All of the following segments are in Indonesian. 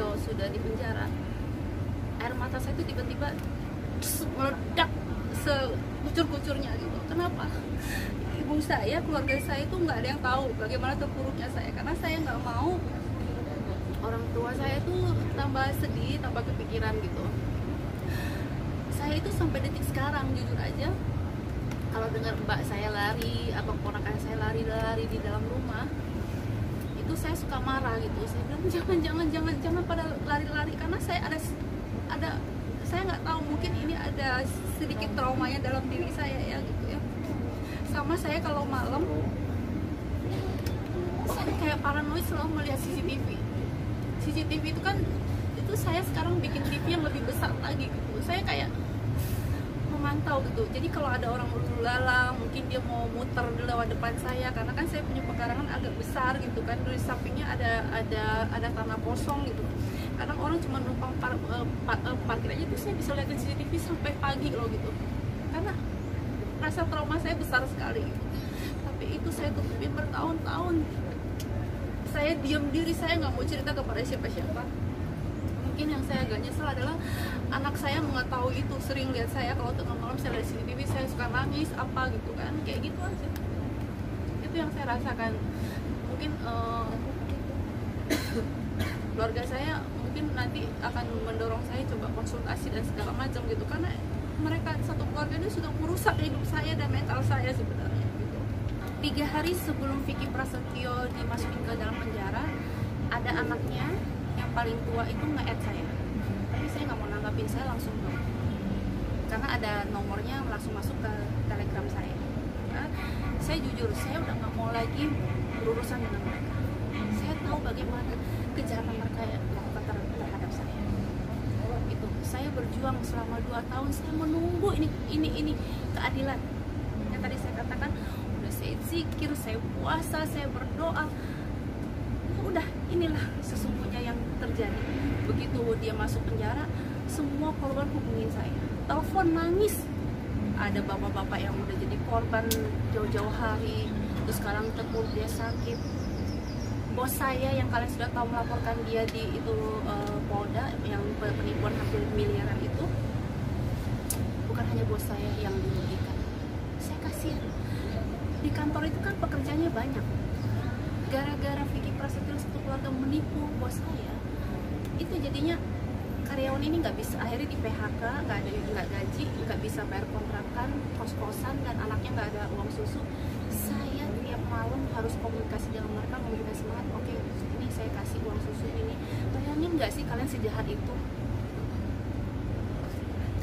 Prasetyo sudah di penjara, air mata saya itu tiba-tiba meledak sekucur-kucurnya gitu. Kenapa? Ibu saya, keluarga saya itu nggak ada yang tahu bagaimana terpuruknya saya, karena saya nggak mau orang tua saya tuh tambah sedih, tambah kepikiran gitu. Saya itu sampai detik sekarang jujur aja, kalau dengar mbak saya lari atau ponakan saya lari di dalam rumah, itu saya suka marah gitu. Saya bilang jangan pada lari-lari, karena saya ada saya nggak tahu, mungkin ini ada sedikit traumanya dalam diri saya ya gitu ya. Sama saya kalau malam saya kayak paranoid selalu melihat CCTV itu kan, itu saya sekarang bikin TV yang lebih besar lagi gitu. Saya kayak memantau gitu. Jadi kalau ada orang lalu lalang, mungkin dia mau muter di lewat depan saya, karena kan saya punya pekarangan agak besar gitu kan. Di sampingnya ada tanah kosong gitu. Kadang orang cuma numpang parkir aja tuh saya bisa lihat CCTV sampai pagi loh gitu. Karena rasa trauma saya besar sekali gitu. Tapi itu saya tutupin bertahun-tahun. Saya diam diri, saya nggak mau cerita kepada siapa-siapa. Mungkin yang saya agak nyesel adalah anak saya mengetahui itu, sering lihat saya kalau tengah malam saya lihat CCTV, saya suka nangis apa gitu kan, kayak gitu aja. Itu yang saya rasakan. Mungkin keluarga saya mungkin nanti akan mendorong saya coba konsultasi dan segala macam gitu, karena mereka satu keluarga ini sudah merusak hidup saya dan mental saya sebenarnya gitu. 3 hari sebelum Vicky Prasetyo dimasukin ke dalam penjara, ada anaknya yang paling tua itu nge-add saya, tapi saya nggak mau nanggapin, saya langsung blok karena ada nomornya langsung masuk ke telegram saya. Nah, saya jujur, saya udah nggak mau lagi berurusan dengan mereka. Saya tahu bagaimana kejahatan mereka lakukan terhadap saya. Itu saya berjuang selama 2 tahun, saya menunggu ini keadilan. Yang tadi saya katakan, udah saya zikir, saya puasa, saya berdoa. Udah, inilah sesungguhnya yang terjadi. Begitu dia masuk penjara, semua korban hubungin saya, telepon nangis. Ada bapak-bapak yang udah jadi korban jauh-jauh hari, terus sekarang terpuruk dia sakit. Bos saya yang kalian sudah tahu melaporkan dia di itu Polda yang penipuan hampir miliaran itu, bukan hanya bos saya yang dirugikan. Saya kasihan. Di kantor itu kan pekerjaannya banyak. Gara-gara Vicky Prasetyo satu keluarga menipu bos saya, itu jadinya karyawan ini nggak bisa, akhirnya di PHK, nggak gaji, nggak bisa bayar kontrakan, kos-kosan, dan anaknya nggak ada uang susu. Saya tiap malam harus komunikasi dengan mereka, memberikan semangat. Oke, ini saya kasih uang susu ini. Bayangin nggak sih kalian sejahat itu?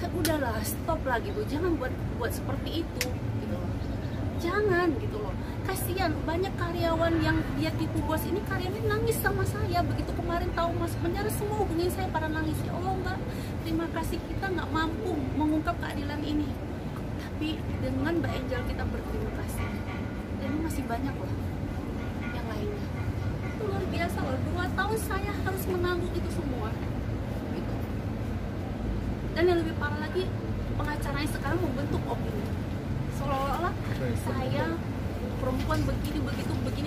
Kan udahlah, stop lah gitu. Jangan buat seperti itu gitu loh. Jangan gitu loh. Kasihan, banyak karyawan yang dia tipu bos ini, karyawan nangis sama saya. Begitu kemarin tahu masuk penjara, semua hubungin saya pada nangis. Ya Allah Mbak, terima kasih, kita nggak mampu mengungkap keadilan ini, tapi dengan Mbak Angel kita berterima kasih. Dan ini masih banyak loh yang lainnya. Itu luar biasa loh, 2 tahun saya harus menanggung itu semua gitu. Dan yang lebih parah lagi, pengacaranya sekarang membentuk opini seolah-olah saya perempuan begini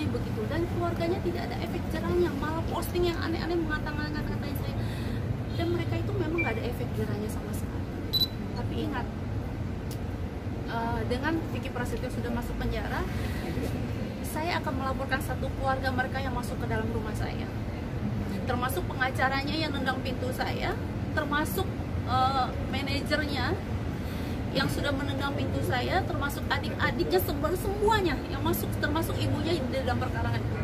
begitu, dan keluarganya tidak ada efek jerahnya, malah posting yang aneh-aneh mengata-ngatain saya. Dan mereka itu memang nggak ada efek jerahnya sama sekali. Tapi ingat, dengan Vicky Prasetyo sudah masuk penjara, saya akan melaporkan satu keluarga mereka yang masuk ke dalam rumah saya, termasuk pengacaranya yang nendang pintu saya, termasuk manajernya yang sudah menendang pintu saya, termasuk adik-adiknya, semuanya yang masuk, termasuk ibunya di dalam perkara itu.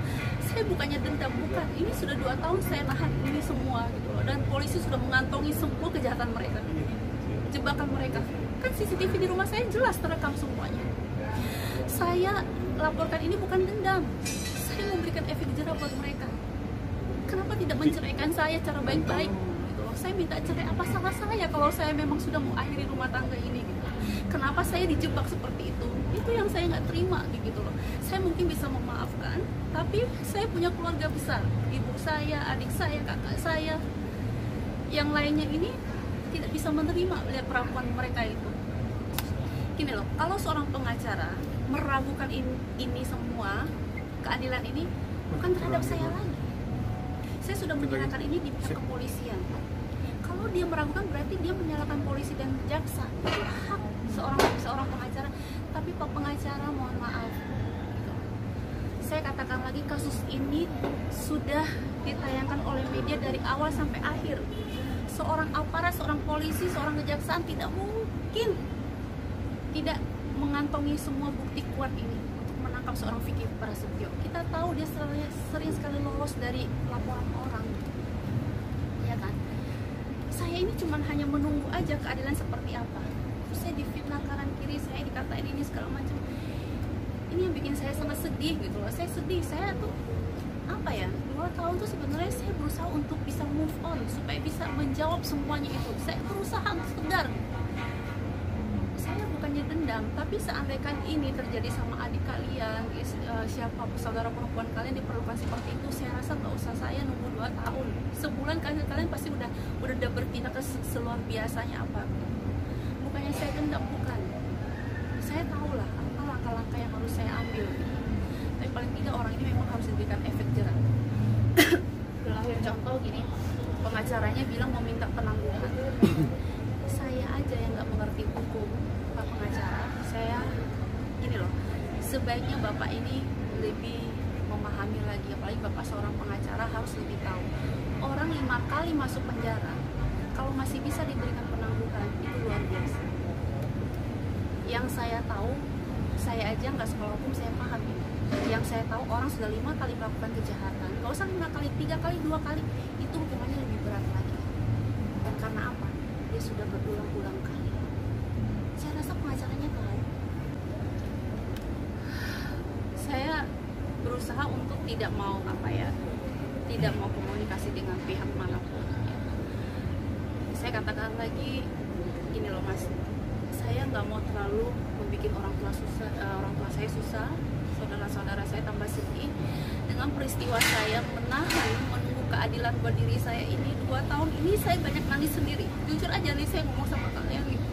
Saya bukannya dendam, bukan. Ini sudah 2 tahun saya nahan ini semua gitu loh. Dan polisi sudah mengantongi semua kejahatan mereka, jebakan mereka. Kan CCTV di rumah saya jelas terekam semuanya. Saya laporkan ini bukan dendam. Saya memberikan efek jerah buat mereka. Kenapa tidak menceraikan saya cara baik-baik? Saya minta cerai, apa salah saya kalau saya memang sudah mau akhiri rumah tangga ini gitu. Kenapa saya dijebak seperti itu? Itu yang saya nggak terima gitu loh. Saya mungkin bisa memaafkan, tapi saya punya keluarga besar, ibu saya, adik saya, kakak saya, yang lainnya ini tidak bisa menerima lihat perempuan mereka itu. Gini loh, kalau seorang pengacara meragukan ini semua, keadilan ini bukan terhadap saya lagi. Saya sudah menyerahkan ini di pihak kepolisian. Kalau dia meragukan berarti dia menyalahkan polisi dan jaksa. Itu hak seorang pengacara. Tapi Pak pengacara, mohon maaf. Saya katakan lagi, kasus ini sudah ditayangkan oleh media dari awal sampai akhir. Seorang aparat, seorang polisi, seorang kejaksaan tidak mungkin tidak mengantongi semua bukti kuat ini untuk menangkap seorang Vicky Prasetyo. Kita tahu dia sering sekali lolos dari laporan orang, ya kan? Saya ini cuma hanya menunggu aja keadilan seperti apa. Terus saya difitnah kanan kiri, saya dikatain ini segala macam. Ini yang bikin saya sangat sedih gitu loh. Saya sedih, saya tuh apa ya, 2 tahun tuh sebenarnya saya berusaha untuk bisa move on supaya bisa menjawab semuanya itu. Saya berusaha untuk tegar. Saya bukannya dendam, tapi seandainya ini terjadi sama adik kalian, siapa saudara perempuan kalian diperlukan seperti itu, saya rasa nggak usah saya nunggu 2 tahun. Sebulan kalian pasti udah bertindak ke seluar biasanya apa. Bukannya saya dendam, bukan. Saya tahu lah apa langkah-langkah yang harus saya ambil. Tapi paling tidak orang ini memang harus diberikan efek jerah. Contoh gini, pengacaranya bilang meminta penangguhan. Saya aja yang nggak mengerti hukum, Pak pengacara. Saya gini loh, sebaiknya Bapak ini lebih memahami lagi, apalagi Bapak seorang pengacara harus lebih tahu. Orang 5 kali masuk penjara, kalau masih bisa diberikan penangguhan, itu luar biasa. Yang saya tahu, saya aja nggak sekolah hukum, saya paham ya. Yang saya tahu orang sudah 5 kali melakukan kejahatan, nggak usah 5 kali, 3 kali, 2 kali, itu hukumannya lebih berat lagi. Dan karena apa? Dia sudah berulang-ulang kali. Saya rasa pengacaranya tahu. Saya berusaha untuk tidak mau tidak mau komunikasi dengan pihak manapun. Saya katakan lagi, gini loh Mas, saya nggak mau terlalu membuat orang tua saya susah, saudara-saudara saya tambah sedih dengan peristiwa saya menunggu keadilan buat diri saya ini. 2 tahun ini saya banyak nangis sendiri, jujur aja nih saya ngomong sama kalian gitu.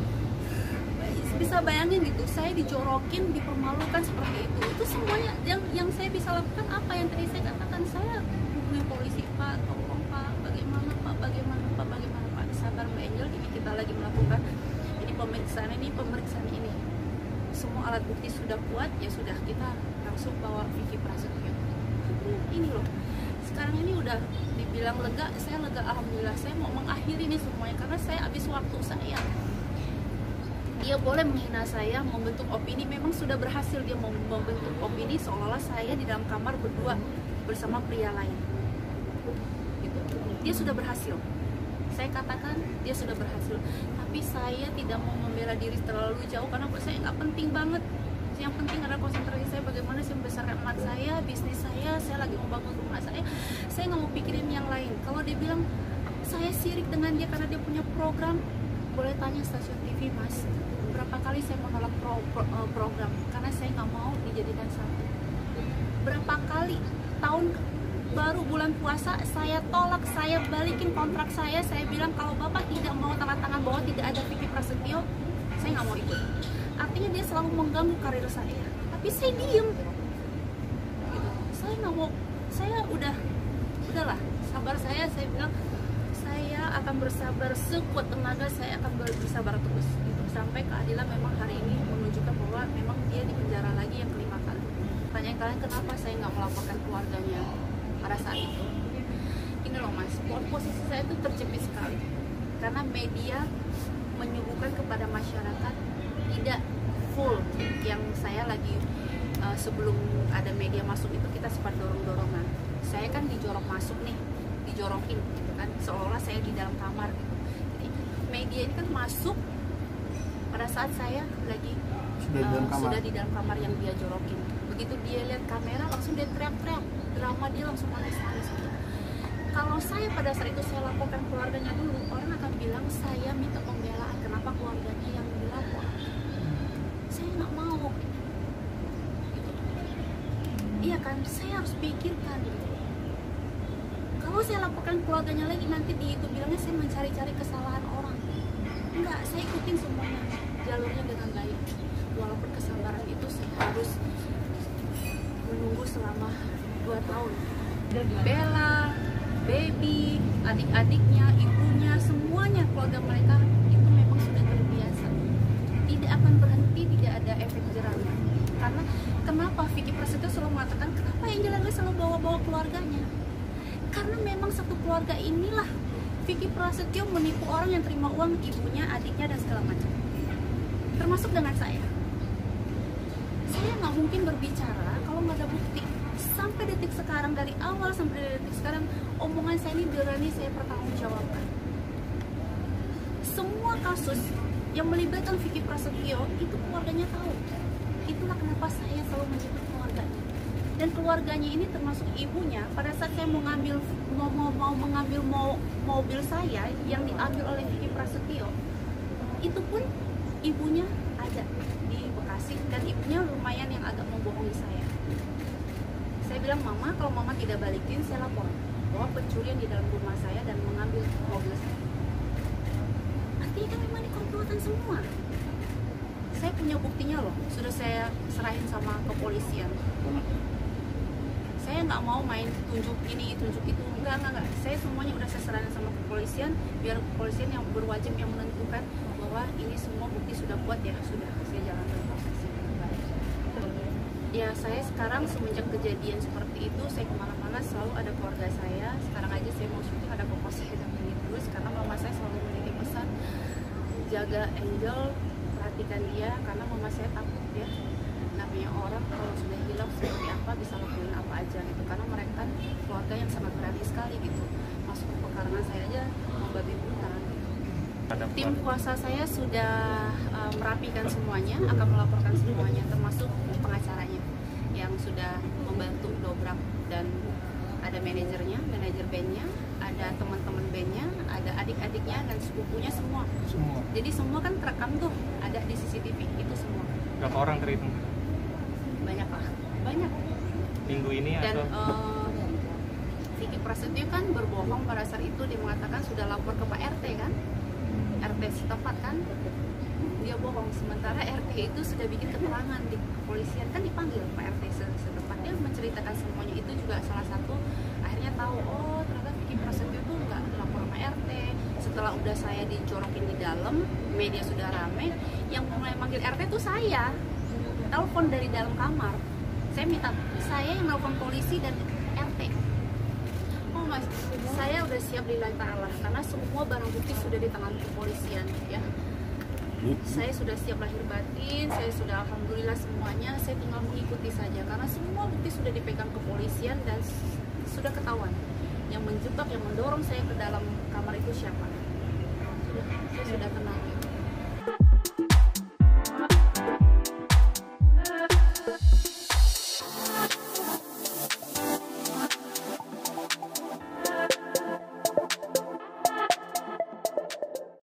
Bisa bayangin gitu, saya dijorokin, dipermalukan seperti itu semuanya yang saya bisa lakukan apa yang tadi saya katakan. Saya hubungi polisi, Pak, tolong Pak, bagaimana Pak, sabar Mbak Angel, ini kita lagi melakukan pemeriksaan ini, semua alat bukti sudah kuat, ya sudah, kita langsung bawa Vicky Prasetyo. Ini loh, sekarang ini udah dibilang lega, saya lega, alhamdulillah. Saya mau mengakhiri ini semuanya karena saya habis waktu saya. Dia boleh menghina saya, membentuk opini, memang sudah berhasil dia membentuk opini seolah-olah saya di dalam kamar berdua bersama pria lain gitu. Dia sudah berhasil, saya katakan dia sudah berhasil, tapi saya tidak mau membela diri terlalu jauh karena buat saya nggak penting banget. Yang penting adalah konsentrasi saya, bagaimana saya membesarkan anak saya, bisnis saya lagi membangun rumah saya nggak mau pikirin yang lain. Kalau dia bilang saya sirik dengan dia karena dia punya program, boleh tanya stasiun TV Mas, berapa kali saya menolak program karena saya nggak mau dijadikan satu. Berapa kali tahun baru bulan puasa saya tolak, saya balikin kontrak saya bilang kalau Bapak tidak mau tanda tangan bahwa tidak ada Vicky Prasetyo, saya nggak mau ikut. Artinya dia selalu mengganggu karir saya, tapi saya diem gitu. Saya nggak mau, saya udahlah, sabar saya bilang saya akan bersabar sekuat tenaga, saya akan bersabar terus gitu, sampai keadilan memang hari ini menunjukkan bahwa memang dia dipenjara lagi yang kelima kali. Tanya kalian kenapa saya nggak melaporkan keluarganya pada saat itu. Ini loh Mas, posisi saya itu terjepit sekali karena media menyuguhkan kepada masyarakat tidak full yang saya lagi sebelum ada media masuk itu kita sempat dorong-dorongan. Saya kan dijorok masuk nih, dijorokin gitu kan, seolah-olah saya di dalam kamar gitu. Jadi media ini kan masuk pada saat saya lagi sudah di dalam kamar yang dia jorokin. Begitu dia lihat kamera langsung dia teriak-teriak, drama dia langsung nangis-nangis gitu. Kalau saya pada saat itu saya laporkan keluarganya dulu, orang akan bilang saya minta pembelaan, kenapa keluarganya yang dilapor. Saya nggak mau gitu. Iya kan, saya harus pikirkan gitu. Kalau saya laporkan keluarganya lagi, nanti itu bilangnya saya mencari-cari kesalahan orang. Enggak, saya ikutin semuanya jalurnya dengan baik. Walaupun kesabaran itu saya harus menunggu selama 2 tahun. Dibela, baby, adik-adiknya, ibunya, semuanya keluarga mereka itu memang sudah terbiasa. Tidak akan berhenti, tidak ada efek jerahnya. Karena kenapa Vicky Prasetyo selalu mengatakan kenapa Angel Leleh selalu bawa-bawa keluarganya? Karena memang satu keluarga inilah Vicky Prasetyo menipu orang yang terima uang ibunya, adiknya dan segala macam. Termasuk dengan saya. Saya nggak mungkin berbicara kalau nggak ada bukti. Sampai detik sekarang, dari awal sampai detik sekarang, omongan saya ini berani saya pertanggungjawabkan. Semua kasus yang melibatkan Vicky Prasetyo itu keluarganya tahu. Itulah kenapa saya selalu menyebut keluarganya. Dan keluarganya ini termasuk ibunya. Pada saat saya mau mengambil mobil saya yang diambil oleh Vicky Prasetyo, itu pun ibunya ada di Bekasi dan ibunya lumayan yang agak membohongi saya. Saya bilang, mama, kalau mama tidak balikin, saya lapor bahwa pencurian di dalam rumah saya dan mengambil mobil saya. Artinya kan memang dikomplotan semua. Saya punya buktinya loh, sudah saya serahin sama kepolisian. Saya nggak mau main tunjuk ini, tunjuk itu, enggak. Saya semuanya udah saya serahin sama kepolisian, biar kepolisian yang berwajib yang menentukan bahwa ini semua bukti sudah kuat ya, sudah saya jalankan prosesnya. Ya saya sekarang semenjak kejadian seperti itu, saya kemana-mana selalu ada keluarga saya. Sekarang aja saya mau syuting ada papa saya dampingi terus, karena mama saya selalu menitip pesan, jaga Angel, perhatikan dia, karena mama saya takut ya. Namanya orang kalau sudah hilang seperti apa bisa lakuin apa aja gitu, karena mereka kan keluarga yang sangat berani sekali gitu. Masuk ke pekarangan saya aja membabi buta gitu. Tim kuasa saya sudah merapikan semuanya, akan melaporkan semuanya, termasuk pengacaranya yang sudah membantu dobrak, dan ada manajernya, manajer bandnya, ada teman-teman bandnya, ada adik-adiknya dan sepupunya semua. Jadi semua kan terekam tuh, ada di CCTV itu semua. Berapa orang terhitung? Banyak lah, banyak. Minggu ini Dan atau? Vicky Prasetyo kan berbohong pada saat itu, dia mengatakan sudah lapor ke Pak RT kan, RT setempat kan, dia bohong. Sementara RT itu sudah bikin keterangan di kepolisian, kan dipanggil Pak RT setempat, dia menceritakan semuanya. Itu juga salah satu akhirnya tahu, oh ternyata Vicky Prasetyo itu nggak lapor sama RT. Setelah udah saya dicorokin di dalam, media sudah rame, yang mulai manggil RT itu saya. Telepon dari dalam kamar, saya minta, saya yang nelfon polisi dan RT. Oh mas, saya udah siap lillahi ta'ala, karena semua barang bukti sudah di tangan kepolisian ya. Saya sudah siap lahir batin, saya sudah alhamdulillah semuanya, saya tinggal mengikuti saja, karena semua bukti sudah dipegang kepolisian dan sudah ketahuan. Yang menjebak, yang mendorong saya ke dalam kamar itu siapa. Saya sudah tenang.